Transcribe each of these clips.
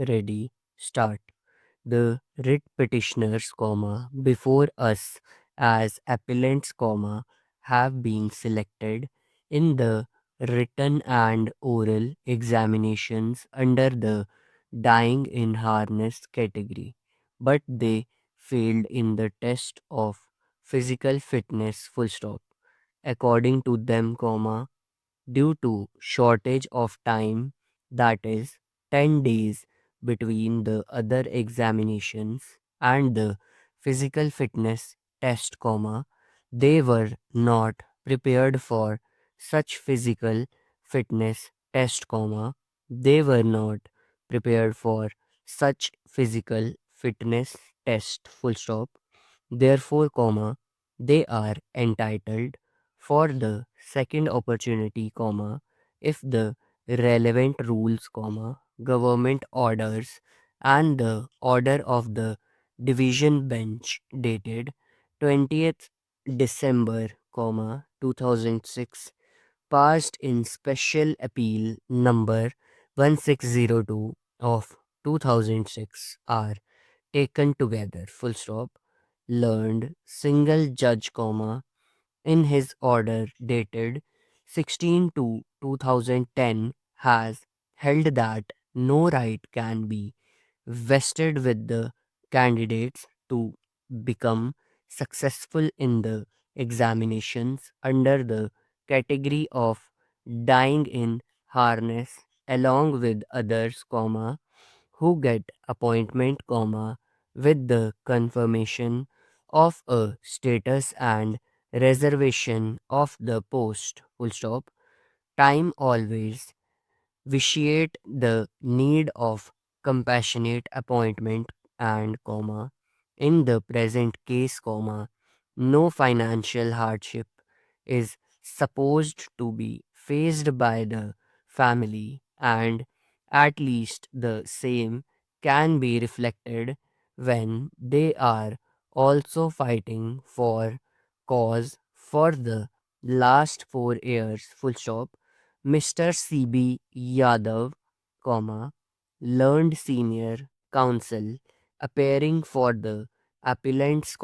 Ready, start. The writ petitioners, before us as appellants, have been selected in the written and oral examinations under the dying in harness category, but they failed in the test of physical fitness, full stop. According to them, due to shortage of time, that is 10 days between the other examinations and the physical fitness test, they were not prepared for such physical fitness test, they were not prepared for such physical fitness test, full stop. Therefore, they are entitled for the second opportunity, if the relevant rules, government orders and the order of the division bench dated 20th December, 2006, passed in special appeal number 1602 of 2006 are taken together, full stop. Learned single judge, in his order dated 16 to 2010 has held that no right can be vested with the candidates to become successful in the examinations under the category of dying in harness along with others, who get appointment, with the confirmation of a status and reservation of the post, full stop. Time always vitiate the need of compassionate appointment and, in the present case, no financial hardship is supposed to be faced by the family, and at least the same can be reflected when they are also fighting for cause for the last 4 years, full stop. Mr. C.B. Yadav, learned senior counsel appearing for the appellants,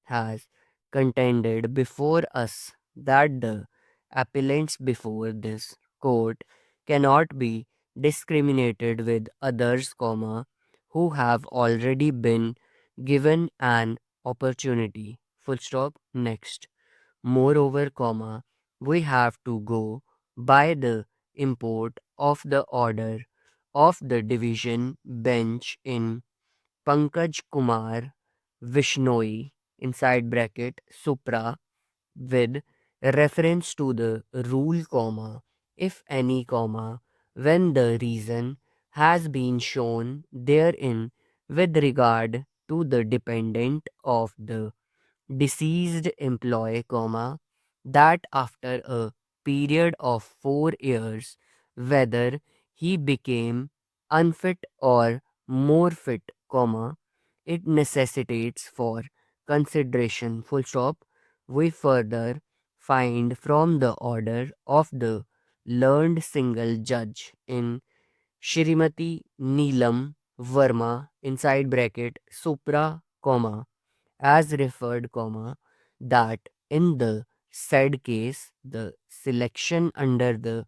has contended before us that the appellants before this court cannot be discriminated with others, who have already been given an opportunity, full stop. Next. Moreover, we have to go by the import of the order of the division bench in Pankaj Kumar Vishnoi, inside bracket Supra, with reference to the rule, if any, when the reason has been shown therein with regard to the dependent of the deceased employee, that after a period of 4 years, whether he became unfit or more fit, it necessitates for consideration, full stop. We further find from the order of the learned single judge in Shrimati Neelam Verma, inside bracket Supra, as referred, that in the said case, the selection under the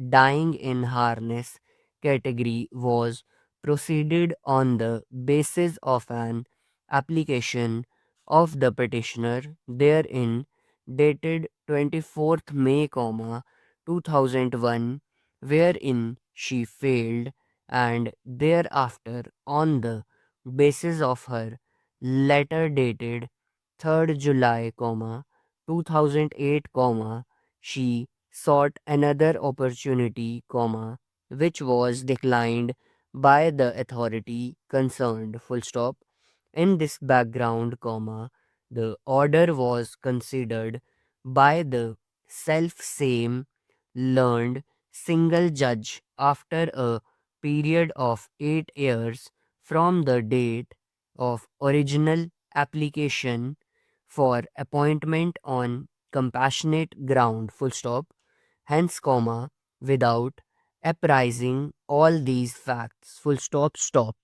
dying in harness category was proceeded on the basis of an application of the petitioner therein dated 24th May, 2001, wherein she failed, and thereafter on the basis of her letter dated 3rd July, 2008, she sought another opportunity, which was declined by the authority concerned, full stop. In this background, the order was considered by the self same learned single judge after a period of 8 years from the date of original application for appointment on compassionate ground, full stop. Hence, without apprising all these facts. Full stop, stop.